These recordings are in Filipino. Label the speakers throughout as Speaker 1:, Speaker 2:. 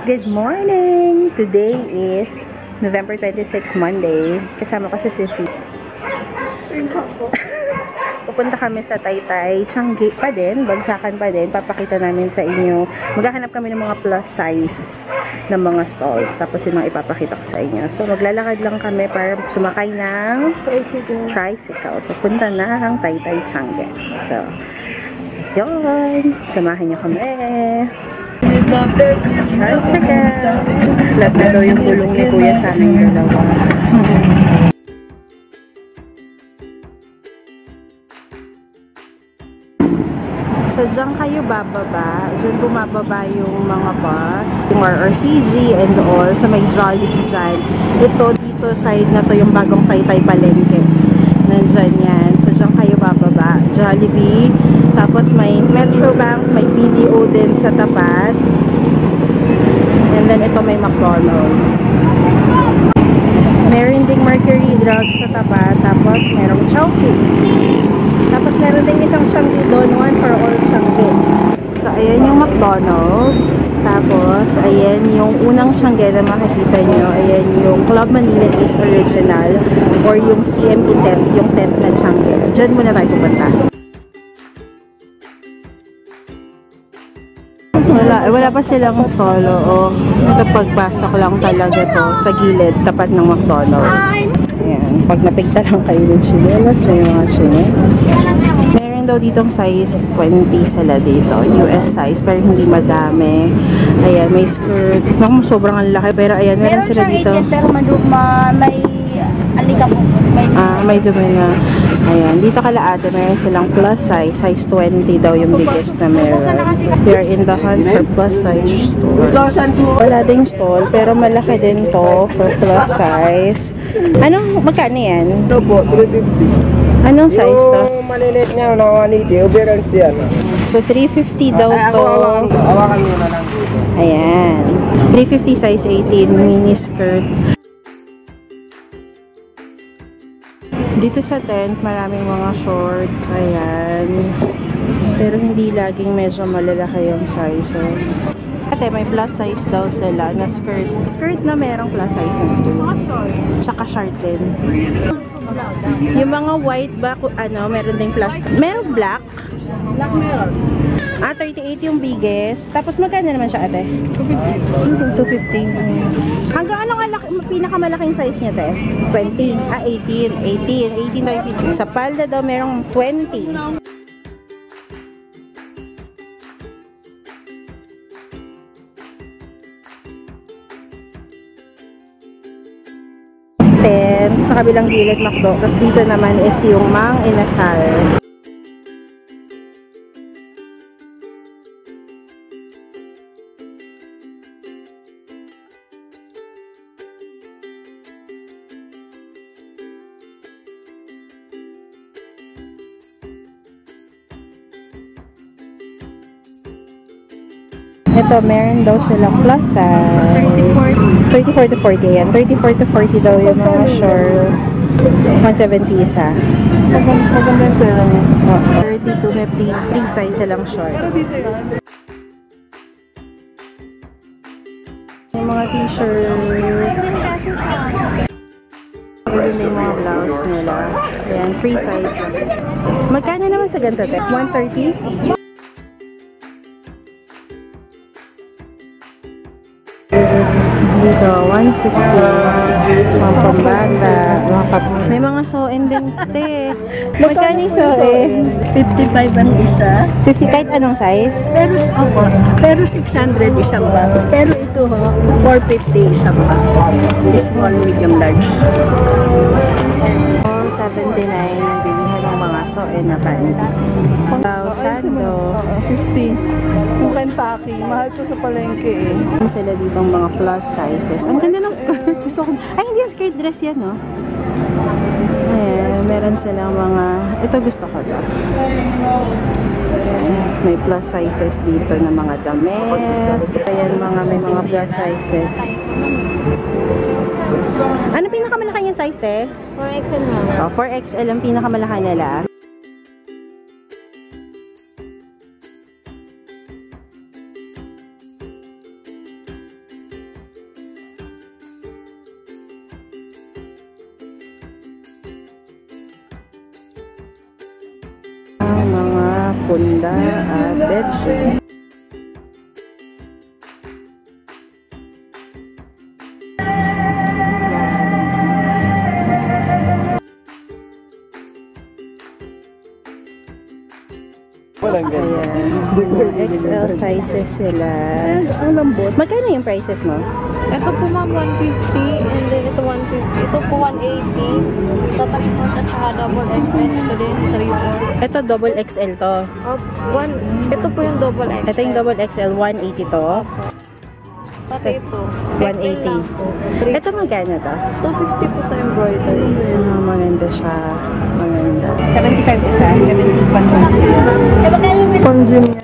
Speaker 1: Good morning! Today is November 26, Monday. Kasama ko si Sissy. Pupunta kami sa Taytay, Changi pa din, Bagsakan pa din. Papakita namin sa inyo. Maghahanap kami ng mga plus size ng mga stalls. Tapos yun ang ipapakita ko sa inyo. So maglalakad lang kami para sumakay ng tricycle. Pupunta na ang Taytay, Changi. So, yun. Samahan niyo kami. Flat na daw yung gulong ni Kuya sa aming dalawa. So, dyan kayo bababa. Dyan bumababa yung mga bus. Yung RRCG and all. Sa may Jollibee dyan. Ito, dito side na to yung bagong Taytay Palengke. Nandyan yan. So, dyan kayo bababa. Jollibee. Tapos may Metrobank, may BDO din sa tapat. And then ito may McDonald's. Meron ding Mercury Drugs sa tapat. Tapos merong Chowking. Tapos meron ding isang Changi doon, one for all Changi. So ayan yung McDonald's. Tapos ayan yung unang Changi na makikita nyo. Ayan yung Club Manila East Original or yung CME tent, yung tent na Changi. Diyan muna tayo pupunta. Wala pa silang stall, oo. Ito pagpasok lang talaga to sa gilid, tapat ng McDonald's. Ayan, pag napigta lang kayo ng chinelas, may mga chinelas. Meron daw ditong size 20 sila dito, US size, pero hindi madami. Ayan, may skirt. Sobrang ang laki, pero ayan, meron sila dito.
Speaker 2: Pero may alikabok.
Speaker 1: May dumi na. Ayan, dito kalaado meron silang plus size. Size 20 daw yung biggest na meron. We are in the hunt for plus size store. Wala ding stall, pero malaki din to for plus size. Magkano yan?
Speaker 3: Ito po, 350.
Speaker 1: Anong size to?
Speaker 3: Yung maliliit niya, nakaniti, uberance yan.
Speaker 1: So, 350 daw to.
Speaker 3: Hawakan nyo na lang dito.
Speaker 1: Ayan. 350 size 18, mini skirt. Dito sa tent, maraming mga shorts. Ayan. Pero hindi laging medyo malalaki yung sizes. Ate, may plus size daw sila na skirt. Skirt na merong plus size na skirt. Tsaka short din. Yung mga white ba, meron ding plus. Meron black?
Speaker 2: Black meron.
Speaker 1: 38 yung biggest. Tapos magkano naman siya, ate? 250. Hanggang anong pinakamalaking size niya, te? 20. 18. 18 daw yung pinaka. Sa palda daw merong 20. Sa kabilang gilid McDo. Tapos dito naman is yung Mang Inasal. Ito, meron daw silang plus size. 34 to 40 yan. 34 to 40 daw yung mga shorts. 170 isa.
Speaker 3: Maganda yung pera niya.
Speaker 1: 32 may free size silang short. Yung mga t-shirt. Pwede na yung mga blouse nila. Ayan, free size. Magkano naman sa ganito? 130? Dito, 150. Mga pambata. May mga soen din, te. Magkano yung soen?
Speaker 2: 55 ang isa.
Speaker 1: 50 kahit anong size?
Speaker 2: Pero 600 isang baso. Pero ito 450 isang baso. Small, medium, large.
Speaker 1: 479 yung bilihan ng mga soen na panty. 1,000 do.
Speaker 3: 50. Yung Kentucky, mahal to sa palengke eh.
Speaker 1: Sila dito ang mga plus sizes. Ang ganda ng skirt. Gusto ko. Ay, hindi yung skirt dress yan, no? Ayan, meron silang mga... Ito gusto ko to. May plus sizes dito na mga damit. Ayan, may mga plus sizes. Ano pinakamalaki yung size, te?
Speaker 2: 4XL na.
Speaker 1: 4XL ang pinakamalaki nila. punda at bedsheet. Ayan. XL sizes sila.
Speaker 3: Ang lambot.
Speaker 1: Magkano yung prices mo?
Speaker 4: Ito po ma'am 150 and then ito 150. Ito po 180. Sa 3 months at saka double XL. Ito din 3
Speaker 1: Ito double XL to.
Speaker 4: Ito po yung double XL.
Speaker 1: Ito yung double XL, 180 to.
Speaker 4: Pati ito.
Speaker 1: 180.
Speaker 4: XL lang po.
Speaker 1: Ito magkano to?
Speaker 4: 250 po sa embroidery.
Speaker 1: Maganda siya. Maganda. 75 isa. 70 pa.
Speaker 3: Consume niya.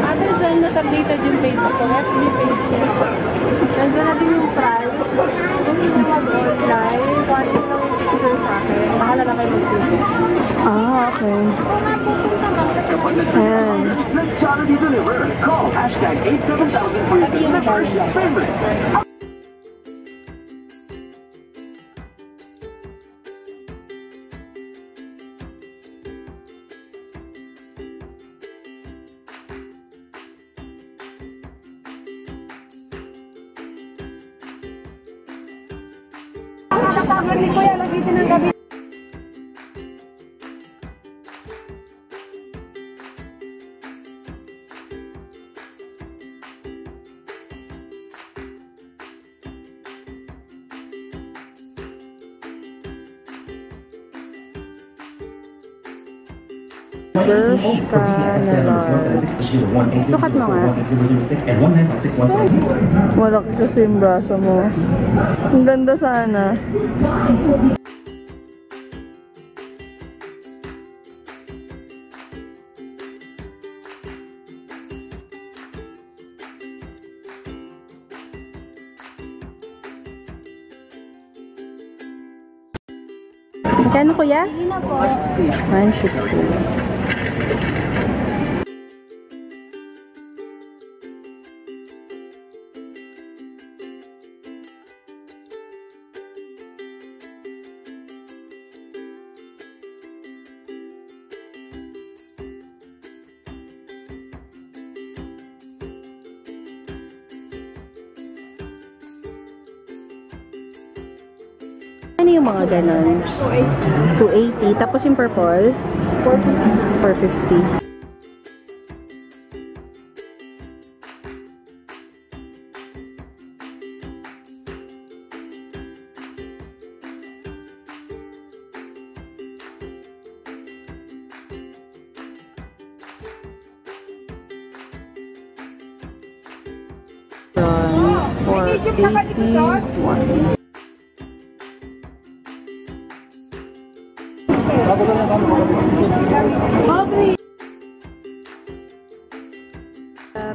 Speaker 4: Ate, dyan mas updated yung page ko. FB page niya. Nandun na din yung price. Kung hindi mag-online, kung ano lang yung picture sa akin, bahala na kayo mag-picture.
Speaker 3: Ah, okay. Ayan.
Speaker 5: Let's Jollibee deliver. Call hashtag 87000 for your delivery favorite.
Speaker 1: Bershka na large. Sukat mo nga.
Speaker 3: Malaki kasi yung braso mo. Ang ganda sana.
Speaker 1: Magkano kuya? 160. Ano yung mga ganon? 280. Tapos yung purple? 450. Bronze, 480.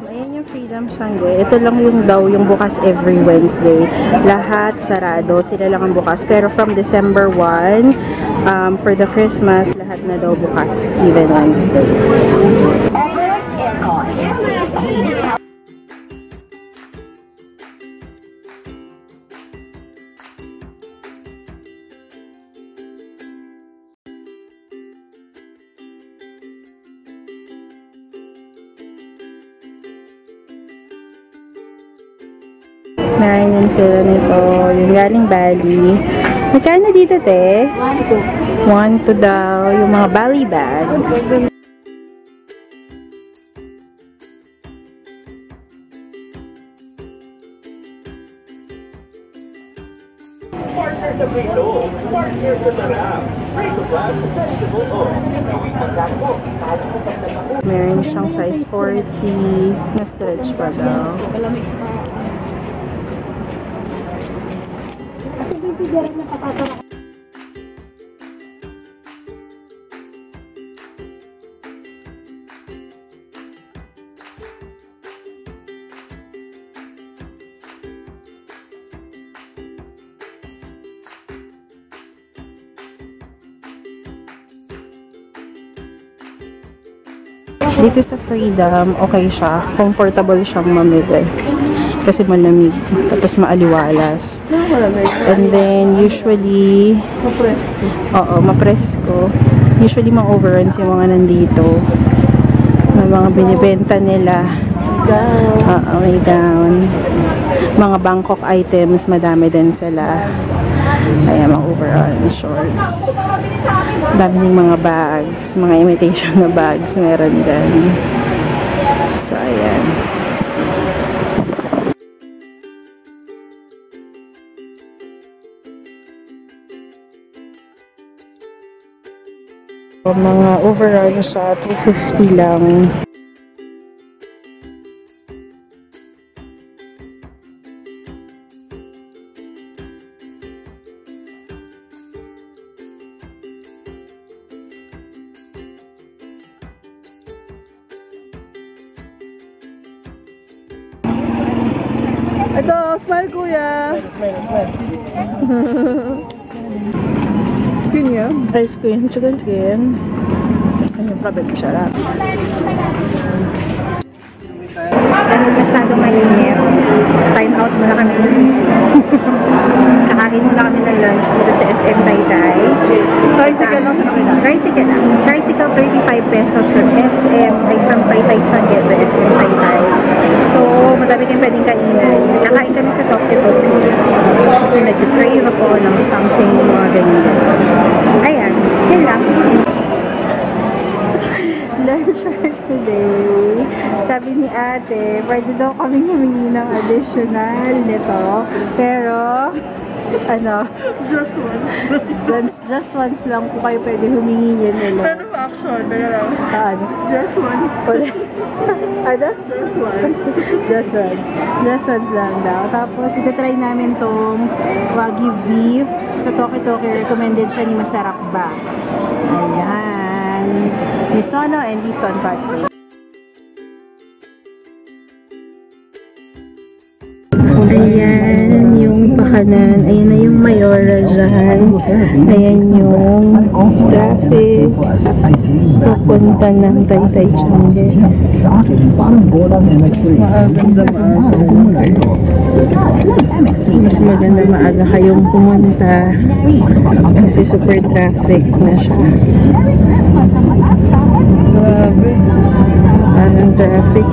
Speaker 1: Ayan yung Freedom Shanghai. Ito lang yung daw yung bukas every Wednesday. Lahat sarado. Sila lang ang bukas. Pero from December 1, for the Christmas, lahat na daw bukas even Wednesday. Meron din sila nito. Yung galing Bali. Magkano dito, te? 1 to daw. Yung mga Bali bags. Meron siyang size 40 na stretch pa daw. Dito sa Freedom, okay siya. Comfortable siyang mamili. Kasi malamig. Tapos maaliwalas. And then, usually, oo, mapresko. Usually, mga overruns yung mga nandito. May mga binibenta nila. Oo, may gown. Mga Bangkok items, madami din sila. Ayan, mga overall shorts. Dami ng mga bags, mga imitation na bags meron din. So, ayan. Mga overall siya, 250 lang.
Speaker 3: Ito, smile kuya. Skin niya.
Speaker 1: Ice cream, chicken skin. Ano yung problem siya lang? Dahil masyadong mainit, time out muna kami ng sisi. Kakain muna kami ng lunch dito sa SM Taytay.
Speaker 3: Tricycle lang sa kanila.
Speaker 1: Tricycle lang. Tricycle, 35 pesos from SM, ay from Taytay Changi to SM Taytay. So, madami kayong pwedeng kainan. Kakain kami sa Tokyo-Tokyo. Kasi nag-crave ako ng something, mga ganyan. Ayan, yun lang. Lunch for today. Sabi ni ate, pwede daw kami humingi ng additional nito. Pero, ano, just once lang po kayo pwede humingi yun nila.
Speaker 3: Pero action, teka lang.
Speaker 1: Ano?
Speaker 3: Just once.
Speaker 1: Ulit. Ano?
Speaker 3: Just once.
Speaker 1: Just once. Just once lang daw. Tapos, itatry namin tong Wagyu beef. Sa Tokyo-Tokyo, recommended siya ni Masarap Ba. Ayan. Misono and beef tonkatsu. Ayan yung pakanan. Ayan na yung Mayora dyan. Ayan yung traffic. Papunta ng Taytay Changi. Mas maganda maaga kayong pumunta kasi super traffic na siya. Grabe. Anong traffic?